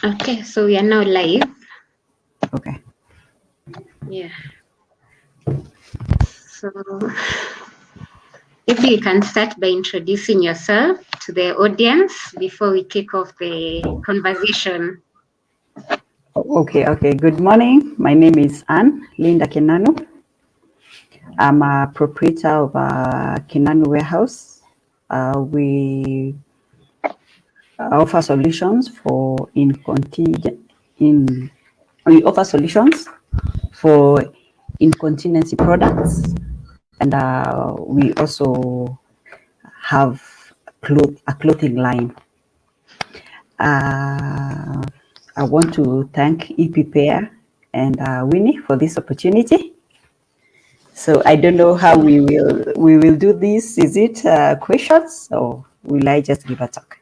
Okay, so we are now live. Okay. Yeah. So maybe you can start by introducing yourself to the audience before we kick off the conversation. Okay. Good morning. My name is Anne Linda Kinanu. I'm a proprietor of Kinanu Wearhouse. We offer solutions for in we offer solutions for incontinency products, and we also have a clothing line. Uh, I want to thank Epepea and Winnie for this opportunity. So I don't know how we will do this. Is it questions or will I just give a talk?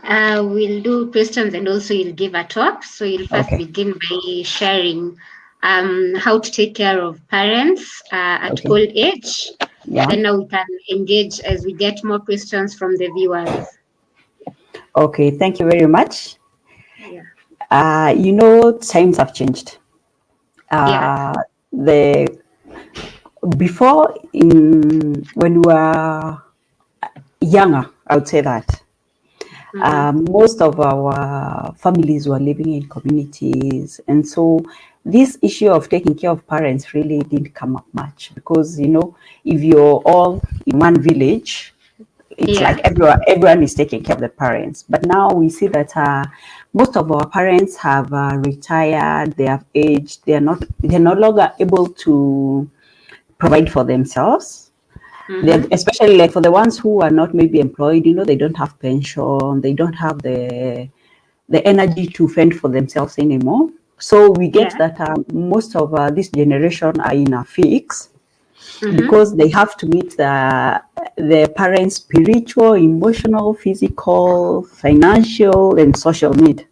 We'll do questions and also you'll give a talk. So you'll first Okay. begin by sharing how to take care of parents at Okay. old age. Yeah. Then now we can engage as we get more questions from the viewers. Okay. Thank you very much. Yeah. Times have changed. Yeah. The before in when we were younger, I would say that Mm-hmm. most of our families were living in communities, and so this issue of taking care of parents really didn't come up much because if you're all in one village, it's like Yeah. everyone is taking care of the parents. But now we see that most of our parents have retired, they have aged, they're no longer able to provide for themselves. Mm-hmm. Especially like for the ones who are not maybe employed, they don't have pension, they don't have the energy to fend for themselves anymore. So we get Yeah. that most of this generation are in a fix Mm-hmm. because they have to meet their parents' spiritual, emotional, physical, financial, and social need.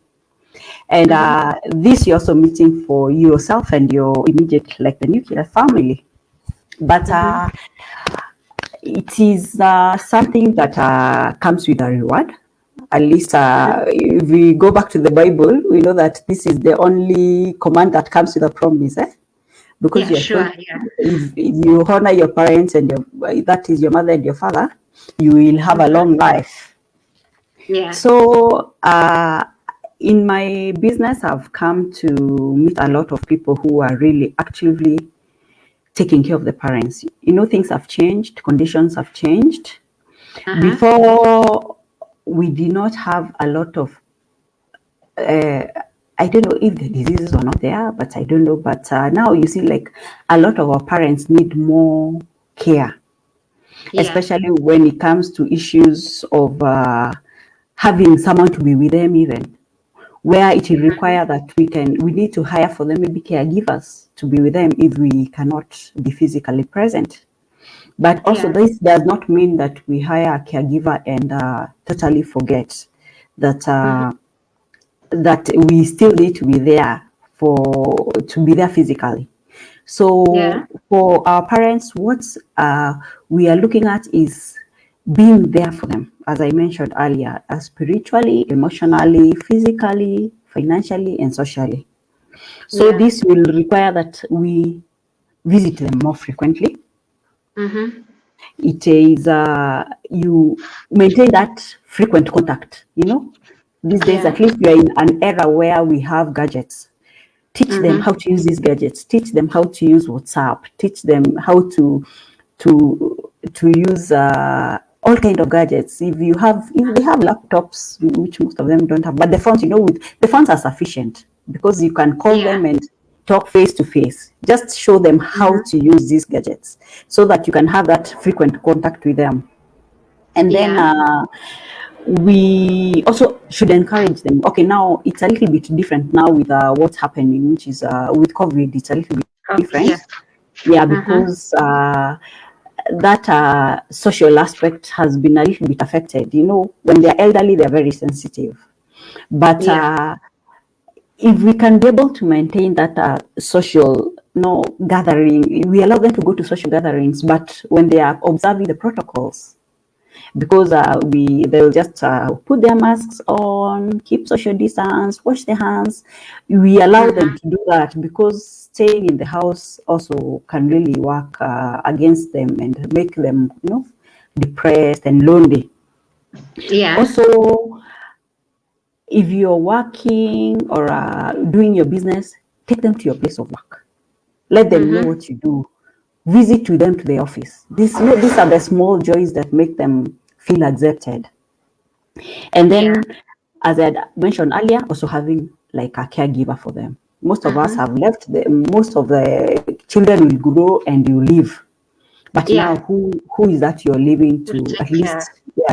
And Mm-hmm. this you're also meeting for yourself and your immediate, like the nuclear family. But Mm-hmm. it is something that comes with a reward. At least if we go back to the Bible, we know that this is the only command that comes with a promise. Because Yeah, you're told sure. Yeah. if you honor your parents and that is your mother and your father, you will have a Mm-hmm. long life. Yeah. So in my business, I've come to meet a lot of people who are really actively taking care of the parents. Things have changed, conditions have changed. Uh-huh. Before, we did not have a lot of, I don't know if the diseases were not there, but I don't know. But now you see, like, a lot of our parents need more care, Yeah. especially when it comes to issues of having someone to be with them, even where it will Mm-hmm. require that we need to hire for them maybe caregivers to be with them if we cannot be physically present. But also, Yeah. this does not mean that we hire a caregiver and totally forget that Mm-hmm. that we still need to be there to be there physically. Yeah. So for our parents, what we are looking at is being there for them, as I mentioned earlier, spiritually, emotionally, physically, financially, and socially. So Yeah. this will require that we visit them more frequently. Mm-hmm. It is you maintain that frequent contact. These days, Yeah. at least we are in an era where we have gadgets. Teach them Mm-hmm. how to use these gadgets. Teach them how to use WhatsApp. Teach them how to use all kind of gadgets. If they have laptops, which most of them don't have, but the phones, with the phones are sufficient because you can call Yeah. them and talk face to face. Just show them how Mm-hmm. to use these gadgets so that you can have that frequent contact with them. And then Yeah. we also should encourage them. Okay, now it's a little bit different now with what's happening, which is with COVID. It's a little bit Okay. different. Yeah. Yeah, Uh-huh. because that social aspect has been a little bit affected. When they're elderly, they're very sensitive. But Yeah. if we can be able to maintain that social gathering, we allow them to go to social gatherings, but when they are observing the protocols, because they'll just put their masks on, keep social distance, wash their hands. We allow them to do that because staying in the house also can really work against them and make them, depressed and lonely. Yeah. Also, if you're working or doing your business, take them to your place of work. Let them know what you do. Visit with them to the office. These are the small joys that make them feel accepted. And then, as I had mentioned earlier, also having like a caregiver for them. Most of us have left. Most of the children will grow and you leave. But now, who is that you're leaving to at least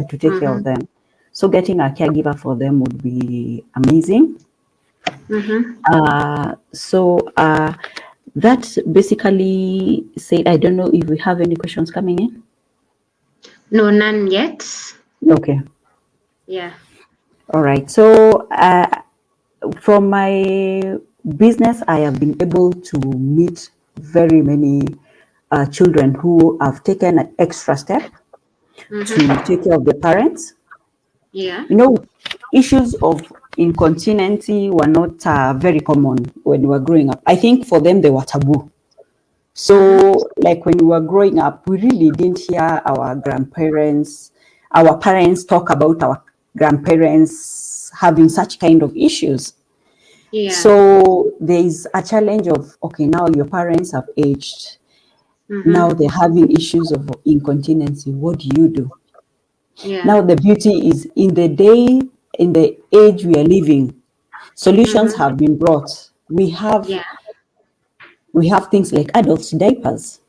to take care of them? So getting a caregiver for them would be amazing. That basically said, I don't know if we have any questions coming in. No, none yet. Okay. Yeah. All right. So from my business, I have been able to meet very many children who have taken an extra step to take care of the parents. Yeah. Issues of incontinence were not very common when we were growing up. I think for them, they were taboo. So, like when we were growing up, we really didn't hear our parents talk about our grandparents having such kind of issues. Yeah. So there is a challenge of, okay, now your parents have aged. Now they're having issues of incontinence. What do you do? Yeah. Now the beauty is in the age we are living, solutions have been brought. We have things like adult diapers.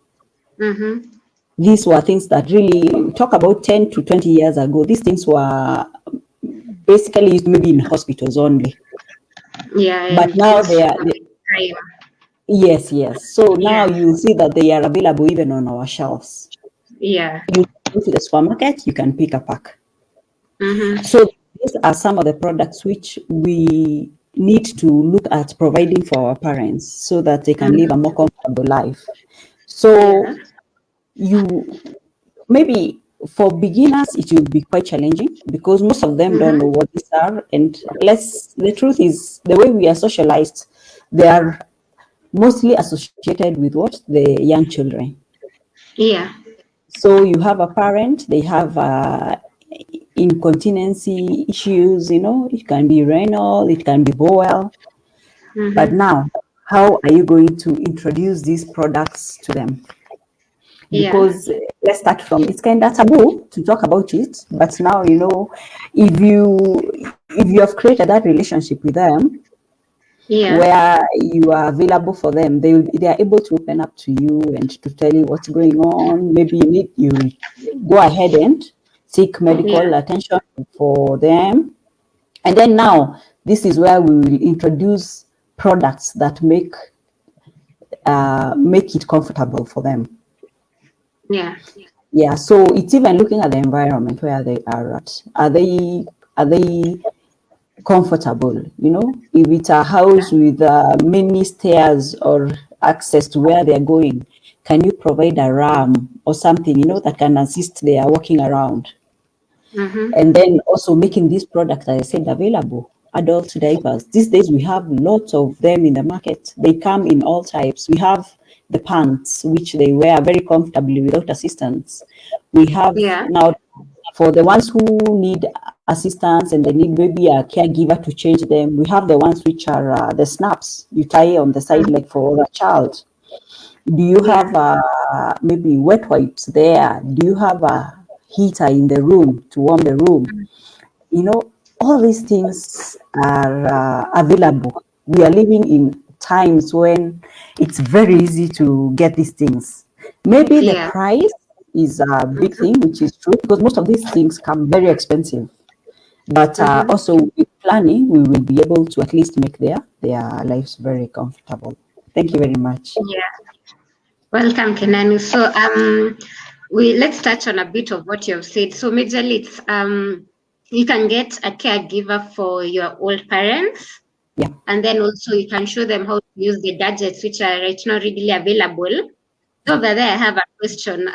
These were things that really, talk about 10 to 20 years ago, these things were basically used maybe in hospitals only. Yeah. But now they are, yes. So now you see that they are available even on our shelves. Yeah. You go to the supermarket, you can pick a pack. So these are some of the products which we need to look at providing for our parents so that they can live a more comfortable life. So maybe for beginners it will be quite challenging because most of them don't know what these are, and the truth is the way we are socialized, they are mostly associated with what the young children. Yeah. So you have a parent, they have incontinence issues, it can be renal, it can be bowel. But now, how are you going to introduce these products to them? Because let's start from, it's kind of taboo to talk about it, but now if you have created that relationship with them, where you are available for them, they are able to open up to you and to tell you what's going on. Maybe you go ahead and seek medical attention for them. And then now, this is where we will introduce products that make it comfortable for them. Yeah, so it's even looking at the environment where they are at. Are they comfortable? If it's a house with many stairs or access to where they're going, can you provide a ramp or something that can assist their walking around? And then also making these products, as I said, available. Adult diapers. These days we have lots of them in the market. They come in all types. We have the pants, which they wear very comfortably without assistance. We have now, for the ones who need assistance and they need maybe a caregiver to change them, we have the ones which are the snaps you tie on the side like for a child. Do you have maybe wet wipes there? Do you have a heater in the room to warm the room? All these things are available. We are living in times when it's very easy to get these things. Maybe the price is a big thing, which is true, because most of these things come very expensive. But also with planning, we will be able to at least make their lives very comfortable. Thank you very much. Welcome, Kinanu. So let's touch on a bit of what you have said. So majorly it's you can get a caregiver for your old parents. Yeah. And then also you can show them how to use the gadgets which are right now readily available. So over there I have a question.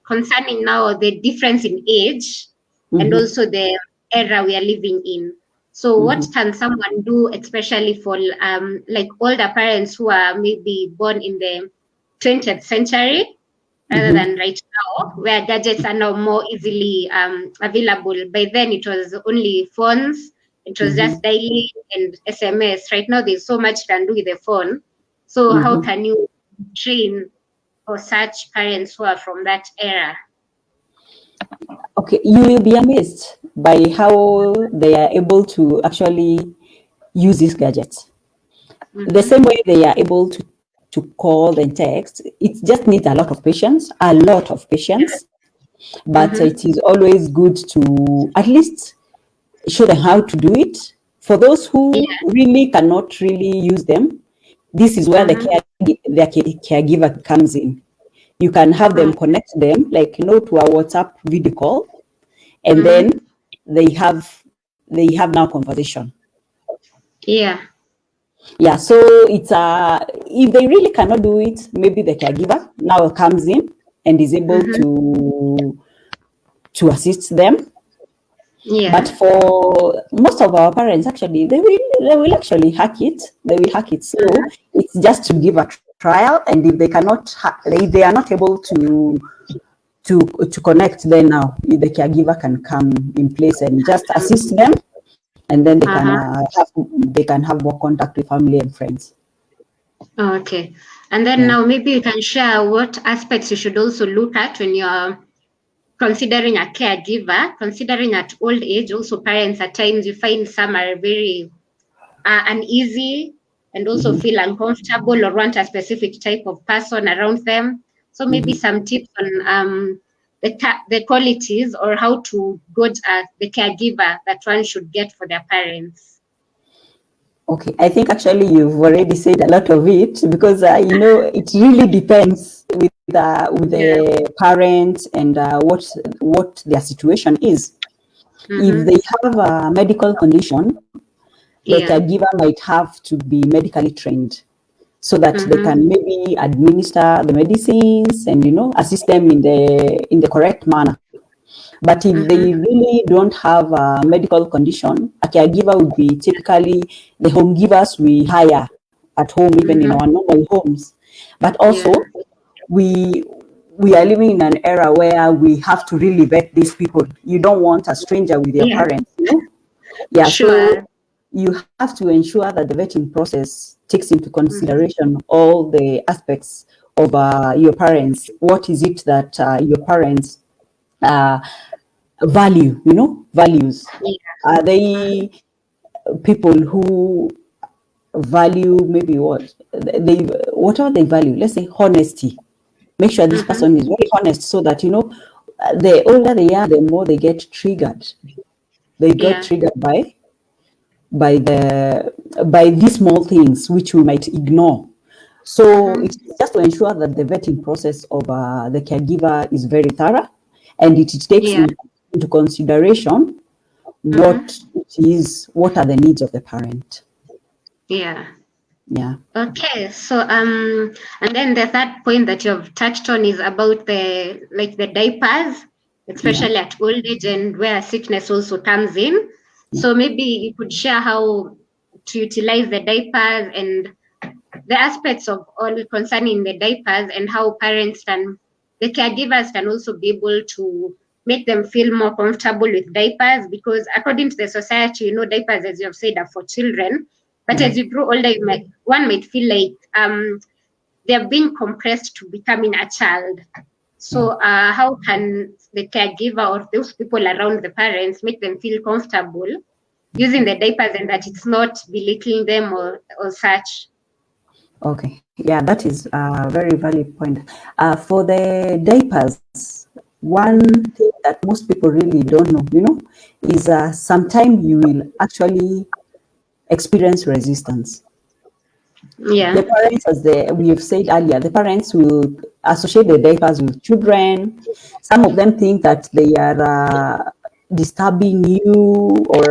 concerning now the difference in age and also the era we are living in. So what can someone do, especially for like older parents who are maybe born in the 20th century rather than right now, where gadgets are now more easily available? By then, it was only phones. It was just dialing and SMS. Right now, there's so much you can do with the phone. So how can you train for such parents who are from that era? Okay, you will be amazed by how they are able to actually use these gadgets. The same way they are able to call and text, it just needs a lot of patience. But it is always good to at least show them how to do it. For those who really cannot really use them, this is where the caregiver comes in. You can have them connect them, like to a WhatsApp video call, and then they have now conversation. Yeah. Yeah, so it's if they really cannot do it, maybe the caregiver now comes in and is able to assist them. Yeah. But for most of our parents, actually, they will actually hack it. They will hack it. So it's just to give a trial, and if they cannot, if they are not able to connect, then now the caregiver can come in place and just assist them, and then they can have more contact with family and friends. Okay. And then now maybe you can share what aspects you should also look at when you're considering a caregiver, considering at old age. Also, parents at times you find some are very uneasy and also feel uncomfortable or want a specific type of person around them. So maybe some tips on the qualities or how to gauge the caregiver that one should get for their parents. Okay, I think actually you've already said a lot of it, because it really depends with the parents and what their situation is. If they have a medical condition, the caregiver might have to be medically trained, so that they can maybe administer the medicines and assist them in the correct manner. But if they really don't have a medical condition, a caregiver would be typically the home givers we hire at home, even in our normal homes. But also, we are living in an era where we have to really vet these people. You don't want a stranger with your parents. Yeah, Sure. so you have to ensure that the vetting process takes into consideration all the aspects of your parents. What is it that your parents value, values? Are they people who value maybe whatever they value? Let's say honesty. Make sure this person is very honest, so that the older they are, the more they get triggered. They got triggered by these small things which we might ignore. So it's just to ensure that the vetting process of the caregiver is very thorough, and it takes into consideration what are the needs of the parent. Yeah. Yeah. Okay, so and then the third point that you've touched on is about the diapers, especially at old age and where sickness also comes in. So maybe you could share how to utilize the diapers and the aspects of all concerning the diapers, and how the caregivers can also be able to make them feel more comfortable with diapers, because according to the society, diapers, as you have said, are for children. But as you grow older, one might feel like they're being compressed to becoming a child. So how can the caregiver or those people around the parents make them feel comfortable using the diapers, and that it's not belittling them or such? Okay. Yeah, that is a very valid point. For the diapers, one thing that most people really don't know, is sometimes you will actually experience resistance. Yeah. The parents, as we have said earlier, the parents will associate the diapers with children. Some of them think that they are disturbing you, or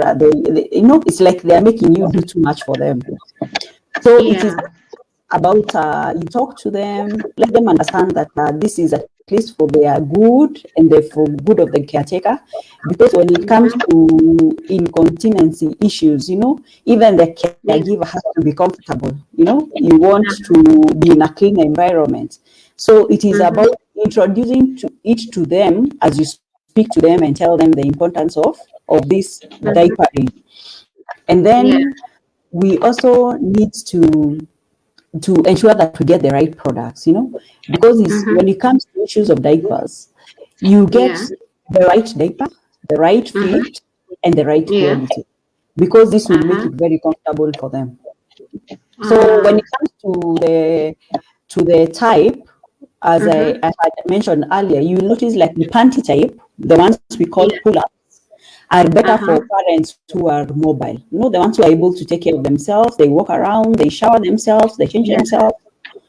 it's like they are making you do too much for them. So it is about you talk to them, let them understand that this is a least for their good and for good of the caretaker. Because when it comes to incontinency issues, even the caregiver has to be comfortable. You want to be in a clean environment. So it is about introducing it to them as you speak to them and tell them the importance of this diapering. And then we also need to ensure that we get the right products, because when it comes to issues of diapers, you get the right diaper, the right fit, and the right quality, because this will make it very comfortable for them. So when it comes to the type, as I had mentioned earlier, you notice like the panty type, the ones we call pull-ups, are better for parents who are mobile. The ones who are able to take care of themselves. They walk around, they shower themselves, they change themselves.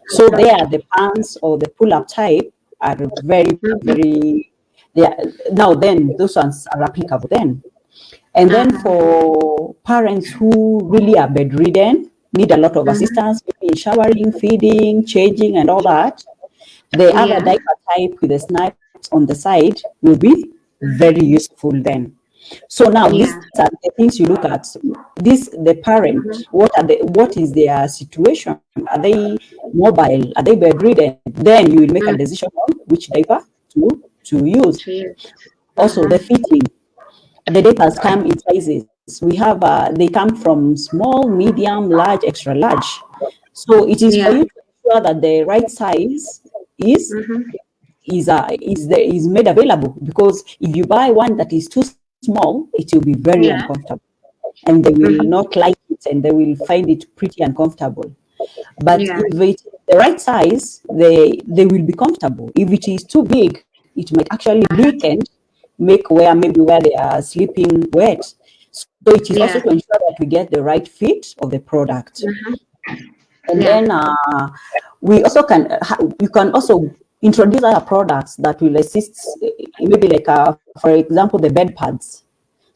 So the pants or the pull-up type are very, very. Now then, those ones are applicable then. And then for parents who really are bedridden, need a lot of assistance, maybe in showering, feeding, changing, and all that, the other diaper type with the snaps on the side will be very useful then. So now these are the things you look at. The parent, what is their situation? Are they mobile? Are they bedridden? Then you will make a decision on which diaper to use. Also, the fitting. The diapers come in sizes. We have they come from small, medium, large, extra large. So it is for you to ensure that the right size is made available, because if you buy one that is too small, it will be very uncomfortable, and they will not like it, and they will find it pretty uncomfortable. But if it is the right size, they will be comfortable. If it is too big, it might actually leak and make where they are sleeping wet. So it is also to ensure that we get the right fit of the product. And then we also you can also introduce other products that will assist, maybe like for example, the bed pads,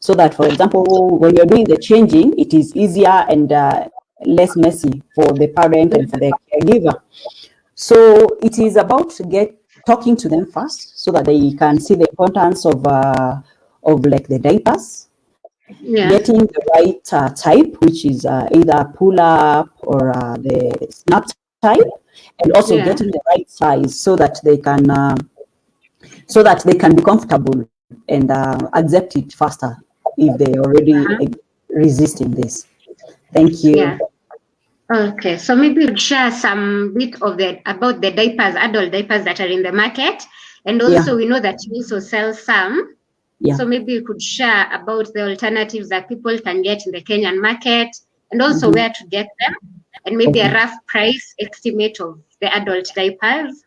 so that, for example, when you're doing the changing, it is easier and less messy for the parent and for the caregiver. So it is about talking to them first, so that they can see the importance of like the diapers, getting the right type, which is either pull up or the snap type, and also getting the right size, so that they can be comfortable and accept it faster if they already resisting this. Thank you. Okay, so maybe we'd share some bit of about the diapers, adult diapers that are in the market, and also we know that you also sell some. So maybe you could share about the alternatives that people can get in the Kenyan market, and also where to get them, and maybe a rough price estimate of the adult diapers.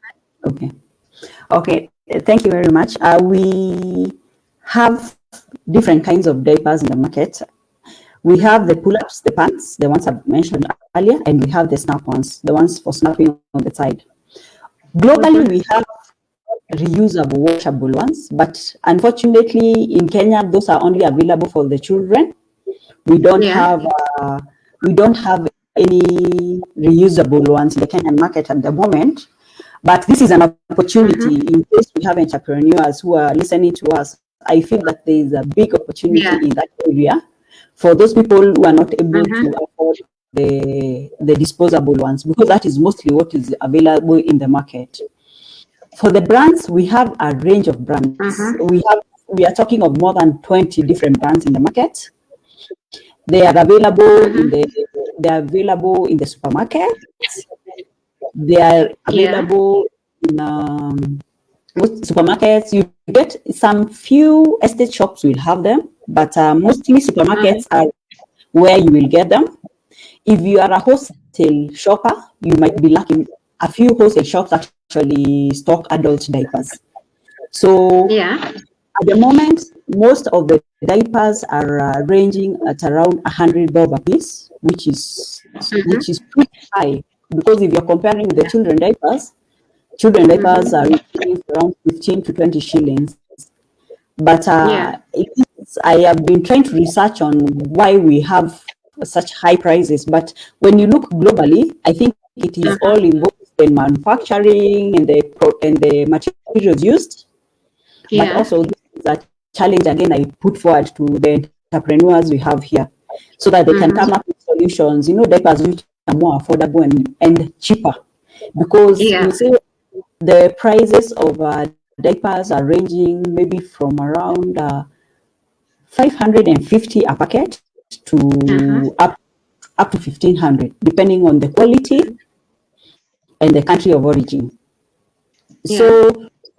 Okay. Thank you very much. We have different kinds of diapers in the market. We have the pull-ups, the pants, the ones I've mentioned earlier, and we have the snap ones, the ones for snapping on the side. Globally, we have reusable, washable ones, but unfortunately in Kenya, those are only available for the children. We don't have any reusable ones in the Kenyan market at the moment. But this is an opportunity in case we have entrepreneurs who are listening to us. I feel that there is a big opportunity in that area for those people who are not able to afford the disposable ones, because that is mostly what is available in the market. For the brands, we have a range of brands. We are talking of more than 20 different brands in the market. They are available in the supermarkets. They are available in supermarkets. You get some few estate shops will have them, but mostly supermarkets are where you will get them. If you are a wholesale shopper, you might be lacking. A few wholesale shops actually stock adult diapers. So at the moment, most of the diapers are ranging at around $100 a piece, which is pretty high, because if you're comparing with the children diapers are around 15 to 20 shillings. But I have been trying to research on why we have such high prices. But when you look globally, I think it is all in both in manufacturing and the materials used. But also this is a challenge again I put forward to the entrepreneurs we have here, so that they can come up with solutions, diapers which are more affordable and cheaper. Because you see the prices of diapers are ranging maybe from around 550 a packet to up to 1,500, depending on the quality and the country of origin. So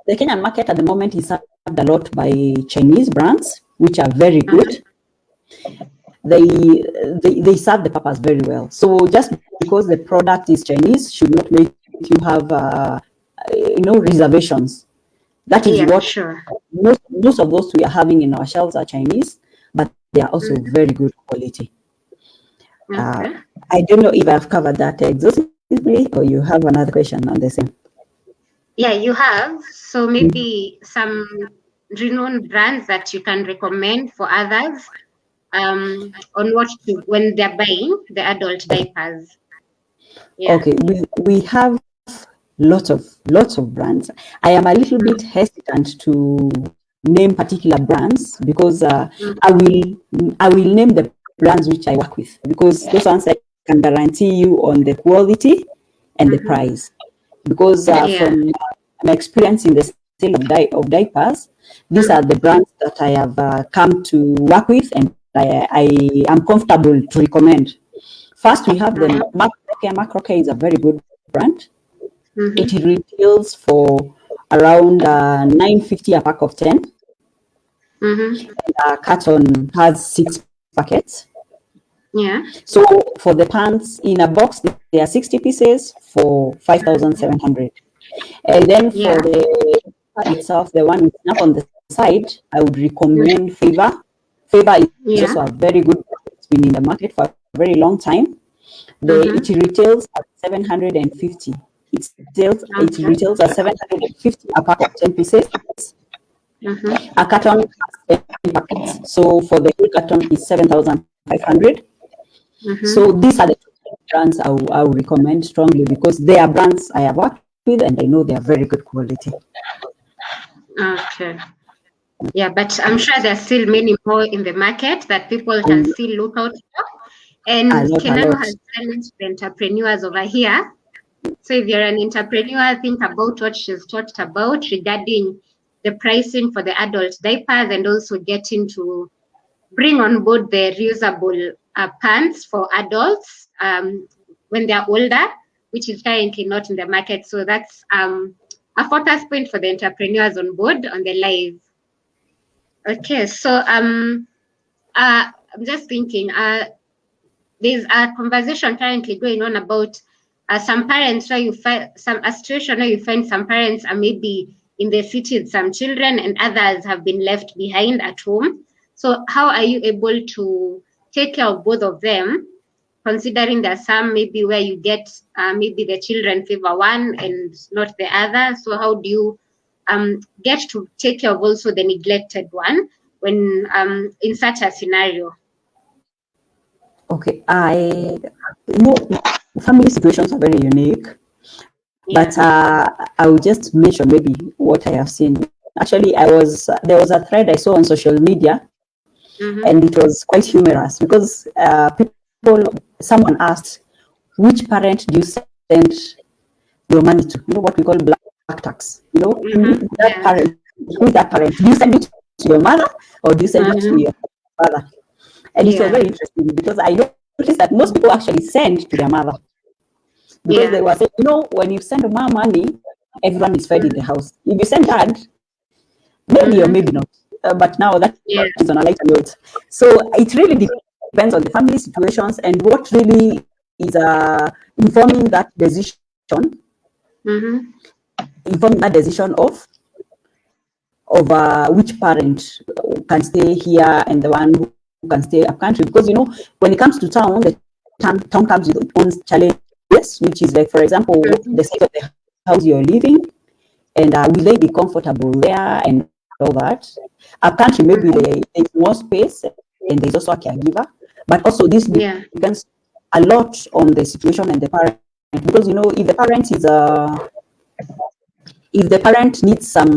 the Kenyan market at the moment is served a lot by Chinese brands, which are very good. They serve the purpose very well. So just because the product is Chinese should not make you have reservations. That is what most of those we are having in our shelves are Chinese, but they are also very good quality. I don't know if I've covered that exhaustively, or you have another question on the same. Yeah, you have. So maybe some renowned brands that you can recommend for others on what to when they're buying the adult diapers. Okay, we have lots of brands. I am a little bit hesitant to name particular brands because I will name the brands which I work with, because those ones I can guarantee you on the quality and the price. Because from my experience in the sale of diapers, these are the brands that I have come to work with and I am comfortable to recommend. First, we have the Macrocare. Macrocare is a very good brand. It retails for around $9.50 a pack of 10. And a carton has 6 packets. So for the pants in a box, there are 60 pieces for 5,700. And then for the itself, the one up on the side, I would recommend Favor. Favor is also a very good brand. It's been in the market for a very long time. It retails at 750. It retails at 750 a pack of 10 pieces. A carton has 10 packets. So for the full carton is 7,500. So these are the brands I will recommend strongly, because they are brands I have worked with and I know they are very good quality. Okay. Yeah, but I'm sure there's still many more in the market that people can still look out for. And Kinanu has challenged the entrepreneurs over here. So if you're an entrepreneur, think about what she's talked about regarding the pricing for the adult diapers, and also getting to bring on board the reusable pants for adults when they're older, which is currently not in the market. So that's a focus point for the entrepreneurs on board on the live. Okay, so I'm just thinking, there's a conversation currently going on about some parents where you find a situation where you find some parents are maybe in the city with some children and others have been left behind at home. So how are you able to take care of both of them, considering there's some maybe where you get maybe the children favor one and not the other? So how do you get to take care of also the neglected one when in such a scenario? Okay, family situations are very unique, but I will just mention maybe what I have seen. Actually, there was a thread I saw on social media, and it was quite humorous because someone asked, which parent do you send your money to? You know what we call black tax. You know, that parent. Who is that parent? Do you send it to your mother or do you send it to your father? And it was very interesting because I noticed that most people actually send to their mother, because they were saying, when you send mom money, everyone is fed in the house. If you send dad, maybe or maybe not. But now that is on a lighter note. So it really depends on the family situations and what really is informing that decision. Informing that decision of which parent can stay here and the one who can stay up country. Because when it comes to town, the town comes with its own challenges, which is like, for example, the size of the house you're living, and will they be comfortable there and all that. Up country, maybe there's more space and there's also a caregiver, but also this depends a lot on the situation and the parent because if the parent needs some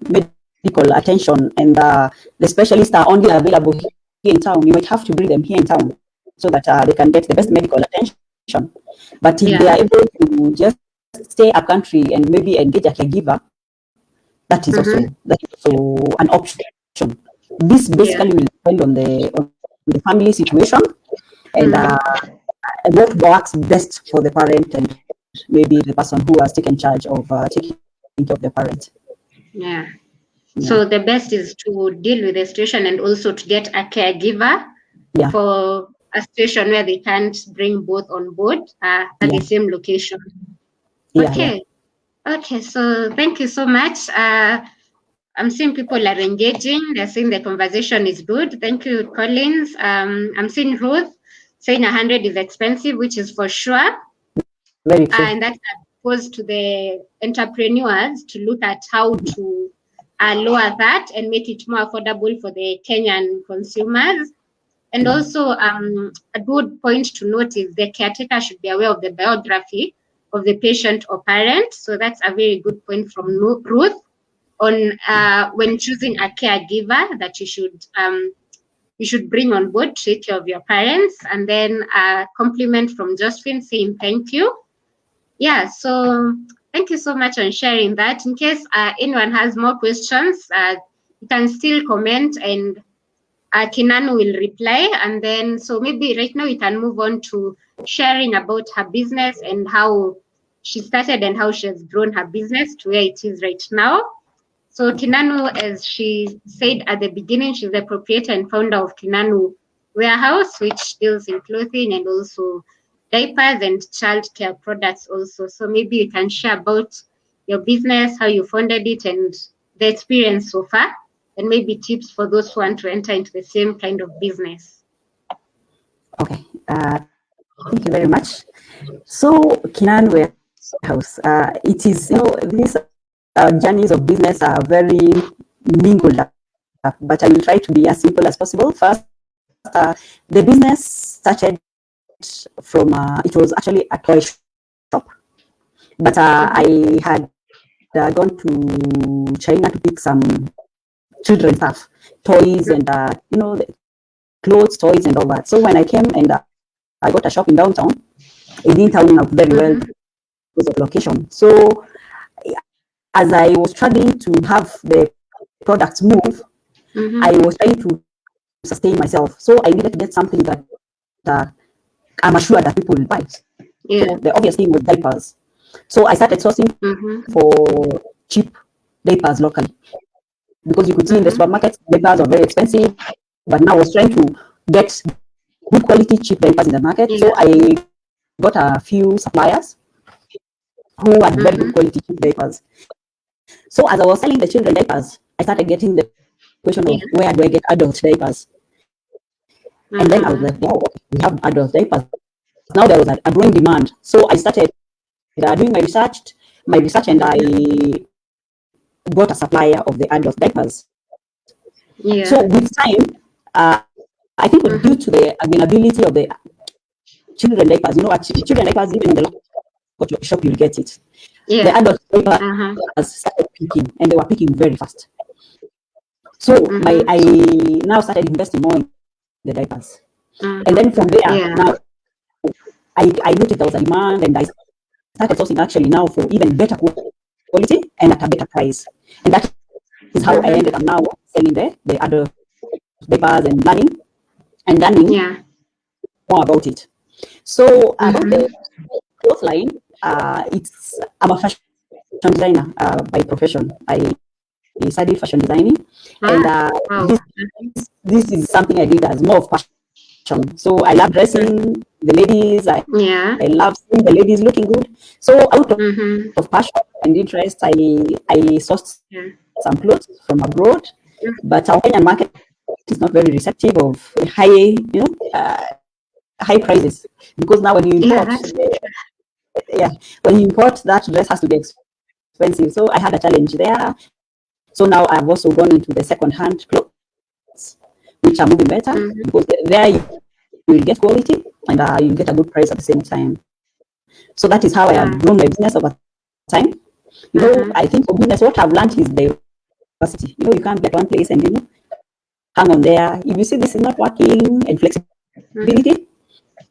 medical attention and the specialists are only available here in town, you might have to bring them here in town so that they can get the best medical attention. But if they are able to just stay up country and maybe engage a caregiver, that is also an option. This basically will depend on the family situation and what works best for the parent and maybe the person who has taken charge of taking care of the parent. Yeah. So the best is to deal with the situation and also to get a caregiver for a situation where they can't bring both on board at the same location. Okay. Okay. So thank you so much. I'm seeing people are engaging. They're saying the conversation is good. Thank you, Collins. I'm seeing Ruth saying 100 is expensive, which is for sure. Very true. And that's opposed to the entrepreneurs to look at how to lower that and make it more affordable for the Kenyan consumers. And also, a good point to note is the caretaker should be aware of the biography of the patient or parent. So that's a very good point from Ruth on when choosing a caregiver that you should bring on board to take care of your parents. And then a compliment from Josephine saying thank you. Yeah, so thank you so much on sharing that. In case anyone has more questions, you can still comment and Kinanu will reply. And then, so maybe right now we can move on to sharing about her business and how she started and how she has grown her business to where it is right now. So Kinanu, as she said at the beginning, she's the proprietor and founder of Kinanu Wearhouse, which deals in clothing and also diapers and childcare products also. So maybe you can share about your business, how you founded it, and the experience so far, and maybe tips for those who want to enter into the same kind of business. Okay, thank you very much. So Kinanu Wearhouse, it is, these journeys of business are very mingled up, but I will try to be as simple as possible. First, the business started from, it was actually a toy shop, but I had gone to China to pick some children's stuff, toys and, clothes, toys and all that. So when I came and I got a shop in downtown, it didn't turn out very well because of location. So as I was struggling to have the products move, I was trying to sustain myself. So I needed to get something that I'm assured that people will buy. Yeah. So the obvious thing was diapers. So I started sourcing for cheap diapers locally. Because you could see in the supermarkets, diapers are very expensive. But now I was trying to get good quality, cheap diapers in the market. So I got a few suppliers who had very good quality cheap diapers. So as I was selling the children diapers, I started getting the question of where do I get adult diapers? And then I was like, wow, we have adult diapers. Now there was a growing demand. So I started doing my research and I got a supplier of the adult diapers. Yeah. So with time, I think due to the availability of the children diapers, children diapers, even in the local shop, you'll get it. Yeah. The adult diapers started picking, and they were picking very fast. So I now started investing more in the diapers. And then from there, now I noticed there was a demand, and I started sourcing actually now for even better quality and at a better price. And that is how I ended up now selling the adult diapers and learning more about it. So about the cloth line, I'm a fashion designer by profession. I studied fashion designing, and this is something I did as more of passion. So I love dressing the ladies. I love seeing the ladies looking good. So out of passion and interest, I sourced some clothes from abroad, but our Kenyan market is not very receptive of high prices, because now when you import, that dress has to be expensive. So I had a challenge there. So now I've also gone into the second-hand clothes, which are moving better, because there you will get quality and you get a good price at the same time. So that is how I have grown my business over time. I think for business, what I've learned is diversity. You can't be at one place and hang on there. If you see this is not working, and flexibility.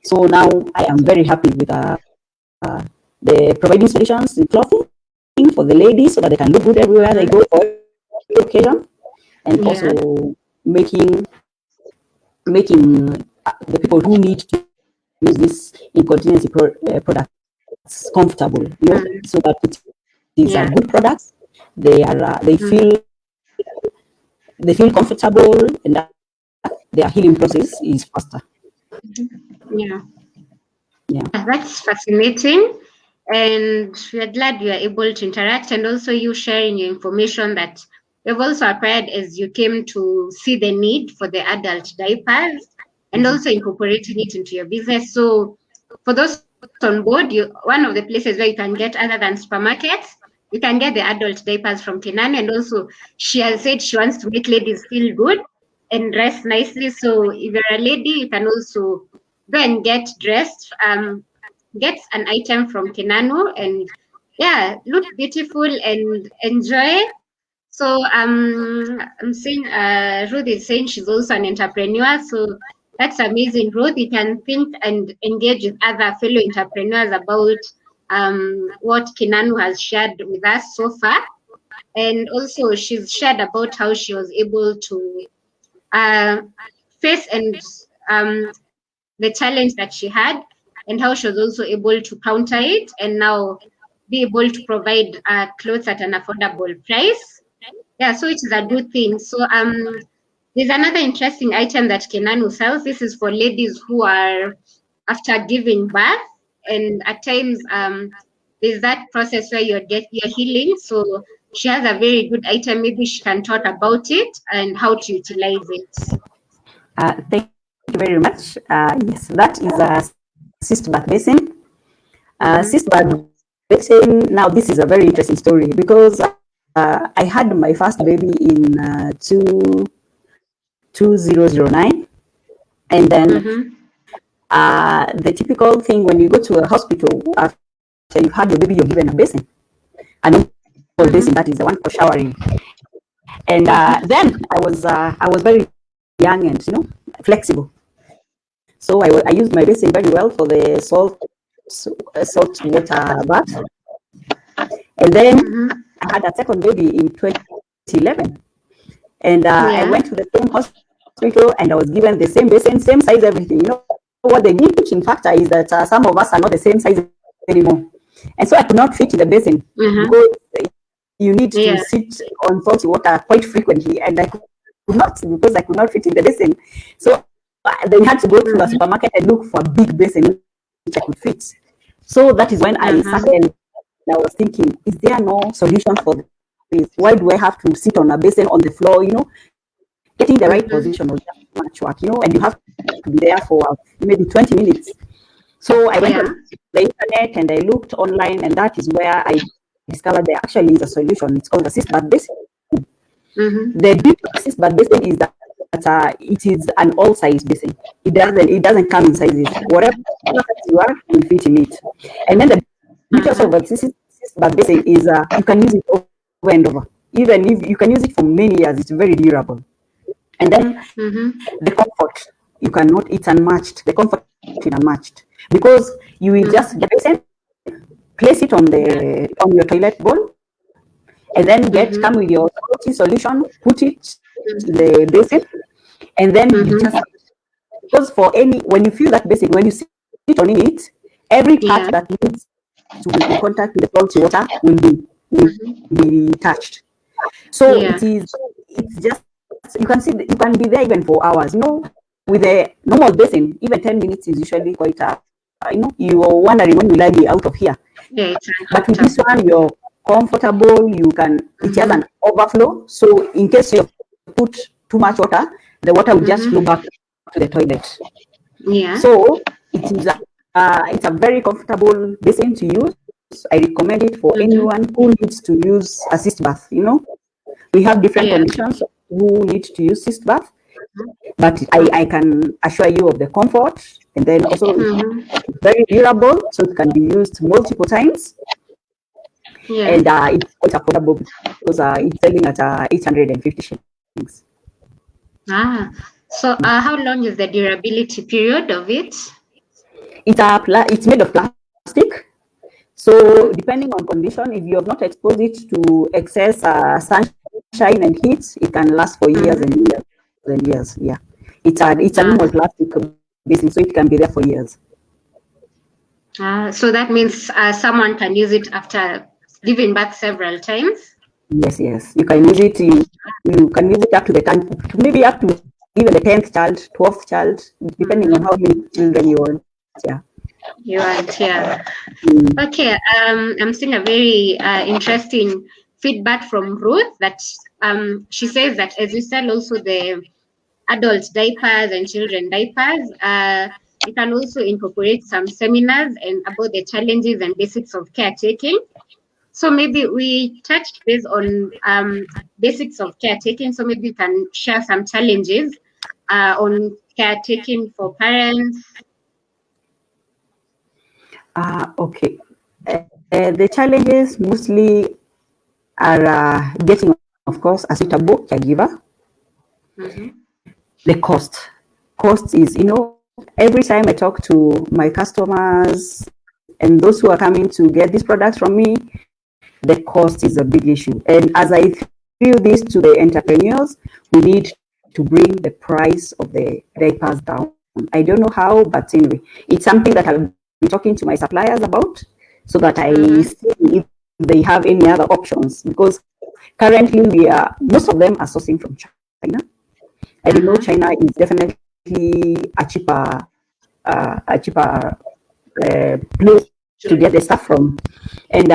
So now I am very happy with the providing solutions in clothing for the ladies so that they can look good everywhere they go for every occasion, and also making the people who need to use this incontinence products comfortable, so that it is a good products. They feel comfortable, and that their healing process is faster. Yeah. Yeah. That's fascinating. And we are glad you are able to interact, and also you sharing your information that you've also acquired as you came to see the need for the adult diapers, and also incorporating it into your business. So for those on board, one of the places where you can get, other than supermarkets, you can get the adult diapers from Kinanu. And also she has said she wants to make ladies feel good and dress nicely. So if you're a lady, you can also go and get dressed, get an item from Kinanu, and look beautiful and enjoy. So I'm saying Ruth is saying she's also an entrepreneur. So that's amazing, Ruth. You can think and engage with other fellow entrepreneurs about what Kinanu has shared with us so far. And also she's shared about how she was able to face and the challenge that she had, and how she was also able to counter it and now be able to provide clothes at an affordable price. Yeah, so it is a good thing. So there's another interesting item that Kinanu sells. This is for ladies who are after giving birth, and at times there's that process where you're healing. So she has a very good item. Maybe she can talk about it and how to utilize it. Thank you very much. Yes, that is a cyst bath basin. Cyst bath basin. Now, this is a very interesting story because I had my first baby in 2009, and then the typical thing when you go to a hospital after you've had your baby, you're given a basin, a normal basin, that is the one for showering. And then I was very young and flexible, so I used my basin very well for the salt water bath. And then I had a second baby in 2011, and I went to the same hospital and I was given the same basin, same size, everything. What they didn't put in factor is that some of us are not the same size anymore, and so I could not fit in the basin because you need to sit on salty water quite frequently, and I could not, because I could not fit in the basin. So then had to go to a supermarket and look for a big basin which I could fit. So that is when I started, and I was thinking, is there no solution for this? Why do I have to sit on a basin on the floor? Getting the right position was just much work, and you have to be there for maybe 20 minutes. So I went on the internet and I looked online, and that is where I discovered there actually is a solution. It's called the cyst bath basin. The beauty of cyst bath basin is that it is an all-size basin. It doesn't come in sizes. Whatever size you are, will fit in it. And then the beauty of a cyst bath basin is you can use it over and over. Even if you can use it for many years, it's very durable. And then the comfort, it's unmatched. The comfort is unmatched because you will just get the basin, place it on your toilet bowl, and then come with your salty solution, put it in the basin, and then you just, because when you feel that basin, when you sit on it, every part that needs to be in contact with the salty water will be touched. So it's just, you can be there even for hours. With a normal basin, even 10 minutes is usually quite you are wondering when will I be out of here. But with this one, you're comfortable. It has an overflow, so in case you put too much water, the water will just flow back to the toilet. So it's a very comfortable basin to use. I recommend it for anyone who needs to use a cyst bath. We have different conditions who need to use cyst bath, but I can assure you of the comfort, and then also it's very durable, so it can be used multiple times, Yeah. and it's quite affordable because it's selling at 850 shillings. So how long is the durability period of it? It's made of plastic. So depending on condition, if you have not exposed it to excess sunshine and heat, it can last for years and years and years. Yeah, it's a normal plastic basin, so it can be there for years. So that means someone can use it after giving birth several times? Yes. You can use it. You can use it up to the time, maybe up to even the 10th child, 12th child, depending on how many children you want. Yeah. You want, yeah. Okay, I'm seeing a very interesting feedback from Ruth that she says that as you sell also the adult diapers and children diapers, you can also incorporate some seminars and about the challenges and basics of caretaking. So maybe we touched base on basics of caretaking. So maybe you can share some challenges on caretaking for parents. Okay. The challenges mostly are getting, of course, a suitable caregiver. The cost is, every time I talk to my customers and those who are coming to get these products from me, the cost is a big issue. And as I feel this to the entrepreneurs, we need to bring the price of the diapers down. I don't know how, but anyway, it's something that I'll be talking to my suppliers about so that I see if they have any other options, because currently most of them are sourcing from China. I know China is definitely a cheaper place to get the stuff from. And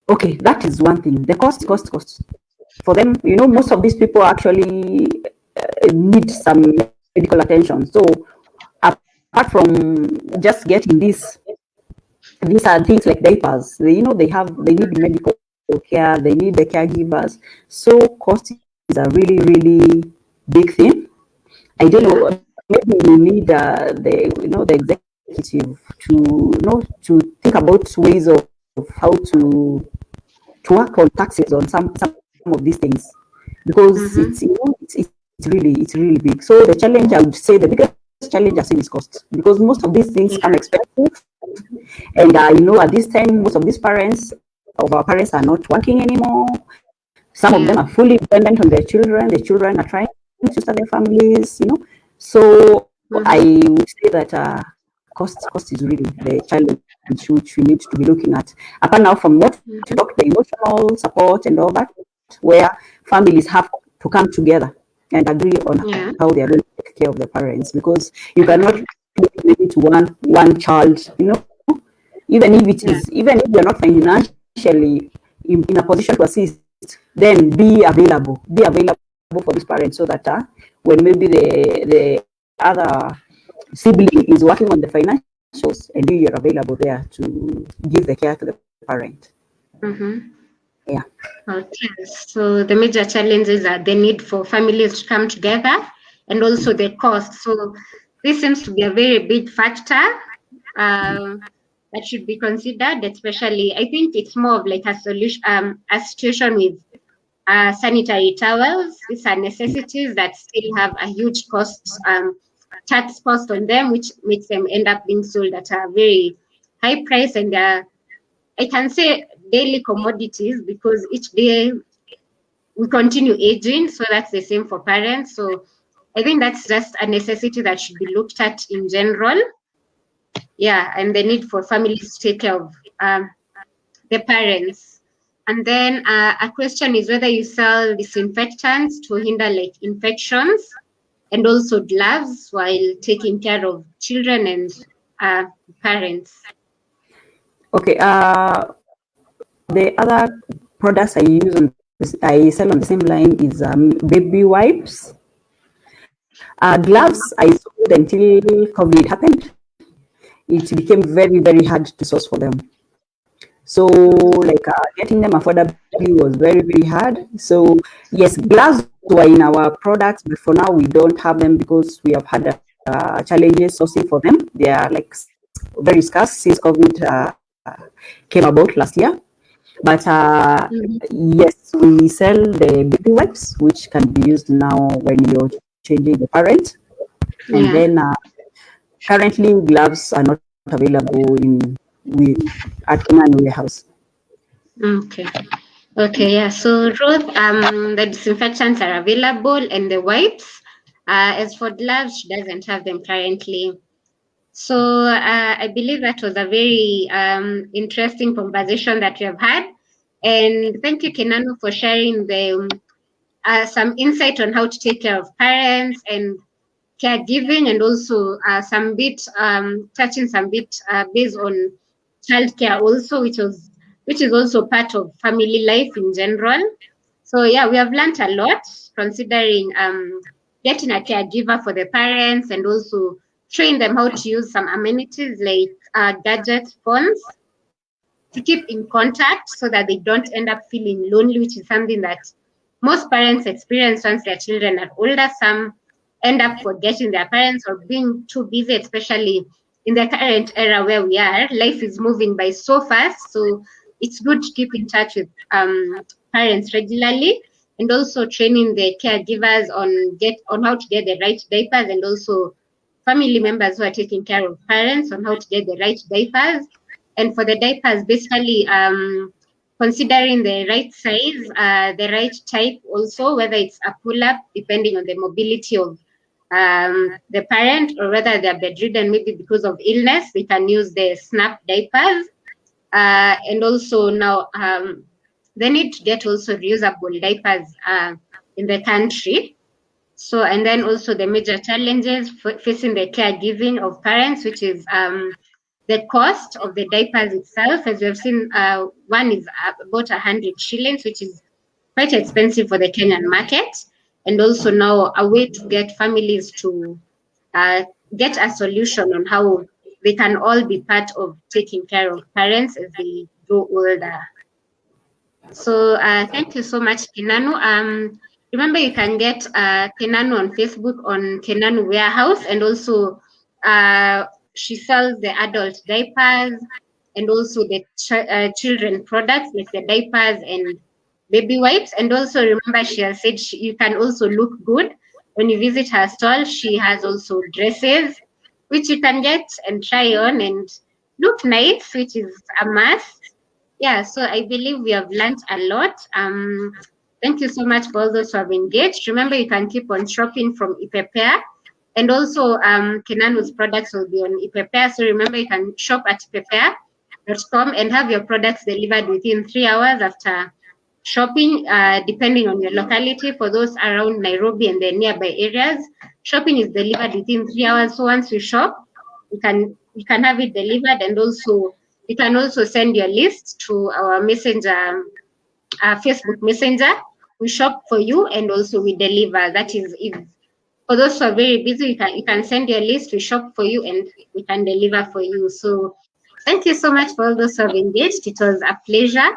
okay, that is one thing. The cost. For them, most of these people actually need some medical attention. So apart from just getting these are things like diapers. They need medical care. They need the caregivers. So cost is a really, really big thing. I don't know. Maybe we need the executive to think about ways of how to work on taxes on some of these things, because it's really big. So the challenge, I would say, the biggest challenge I see is cost, because most of these things come expensive, and at this time most of these parents are not working anymore. Some of them are fully dependent on their children. The children are trying to start their families, So I would say that cost is really the challenge which we need to be looking at. Apart now from what you talk, the emotional support and all that, where families have to come together and agree on how they are going to take care of the parents, because you cannot leave it to one child, even if you're not financially in a position to assist, then be available for these parents, so that when maybe the other sibling is working on the financials, and you're available there to give the care to the parent. Yeah. Okay, so the major challenges are the need for families to come together and also the cost. So this seems to be a very big factor that should be considered, especially, I think it's more of like a solution, a situation with sanitary towels. These are necessities that still have a huge cost, tax cost on them, which makes them end up being sold at a very high price, and I can say daily commodities, because each day we continue aging, so that's the same for parents. So I think that's just a necessity that should be looked at in general. Yeah, and the need for families to take care of the parents. And then a question is whether you sell disinfectants to hinder like infections, and also gloves while taking care of children and parents. Okay. The other products I sell on the same line is baby wipes. Gloves I sold until COVID happened. It became very, very hard to source for them. So like getting them affordably was very, very hard. So yes, gloves were in our products, but for now we don't have them because we have had challenges sourcing for them. They are like very scarce since COVID came about last year. But yes, we sell the baby wipes, which can be used now when you're changing the parent. And then currently gloves are not available at Kinanu Wearhouse. Okay. Okay, yeah. So Ruth, the disinfectants are available and the wipes. As for gloves, she doesn't have them currently. So I believe that was a very interesting conversation that we have had. And thank you, Kinanu, for sharing the some insight on how to take care of parents and caregiving, and also some bit touching some bit based on childcare also, which is also part of family life in general. So yeah, we have learned a lot considering getting a caregiver for the parents and also train them how to use some amenities like gadgets, phones, to keep in contact so that they don't end up feeling lonely, which is something that most parents experience once their children are older. Some end up forgetting their parents or being too busy, especially in the current era where we are. Life is moving by so fast, so it's good to keep in touch with parents regularly, and also training the caregivers on how to get the right diapers, and also family members who are taking care of parents on how to get the right diapers. And for the diapers, basically considering the right size, the right type also, whether it's a pull-up, depending on the mobility of the parent, or whether they're bedridden, maybe because of illness, they can use the snap diapers. And also now they need to get also reusable diapers in the country. So, and then also the major challenges facing the caregiving of parents, which is the cost of the diapers itself. As we have seen, one is about 100 shillings, which is quite expensive for the Kenyan market. And also now a way to get families to get a solution on how they can all be part of taking care of parents as they grow older. So thank you so much, Kinanu. Remember, you can get Kinanu on Facebook on Kinanu Wearhouse, and also she sells the adult diapers and also the children products like the diapers and baby wipes. And also remember, she has said you can also look good when you visit her stall. She has also dresses which you can get and try on and look nice, which is a must. Yeah, so I believe we have learned a lot. Thank you so much for all those who have engaged. Remember, you can keep on shopping from Epepea, and also Kinanu's products will be on Epepea. So remember, you can shop at epepea.com and have your products delivered within 3 hours after shopping, depending on your locality. For those around Nairobi and the nearby areas, shopping is delivered within 3 hours. So once you shop, you can have it delivered, and also you can also send your list to our messenger, Facebook messenger. We shop for you and also we deliver. That is, if for those who are very busy, you can send your list. We shop for you and we can deliver for you. So thank you so much for all those who have engaged. It was a pleasure.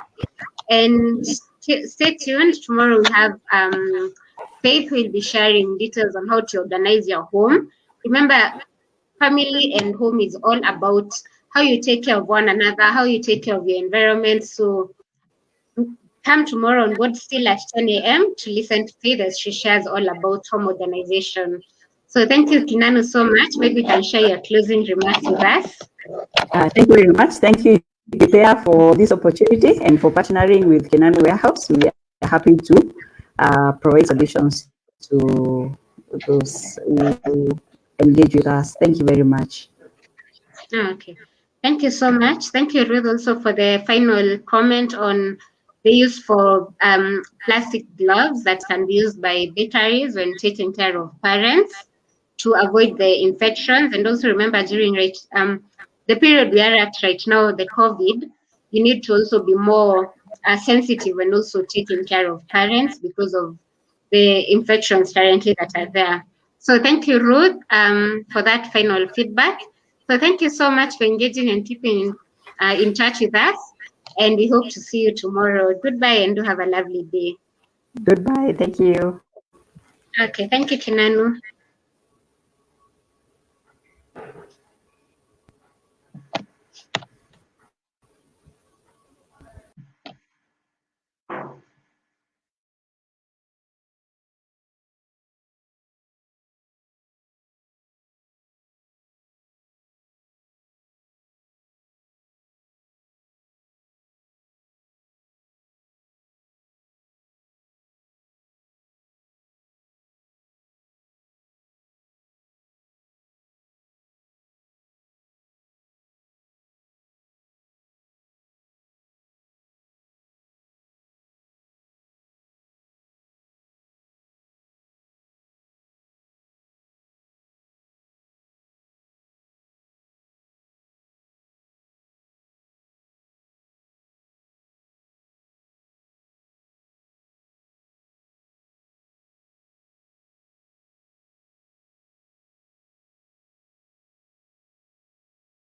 And stay tuned. Tomorrow we have Faith will be sharing details on how to organize your home. Remember, family and home is all about how you take care of one another, how you take care of your environment. So come tomorrow on board still at 10 a.m. to listen to Faith as she shares all about home organization. So thank you, Kinanu, so much. Maybe you can share your closing remarks with us. Thank you very much. Thank you, Epepea, for this opportunity and for partnering with Kinanu Wearhouse. We are happy to provide solutions to those who engage with us. Thank you very much. Okay. Thank you so much. Thank you, Ruth, also for the final comment on the use for plastic gloves that can be used by bakeries when taking care of parents to avoid the infections. And also remember, during the period we are at right now, the COVID, you need to also be more sensitive and also taking care of parents because of the infections currently that are there. So thank you, Ruth, for that final feedback. So thank you so much for engaging and keeping in touch with us. And we hope to see you tomorrow. Goodbye and do have a lovely day. Goodbye. Thank you. Okay, thank you, Kinanu.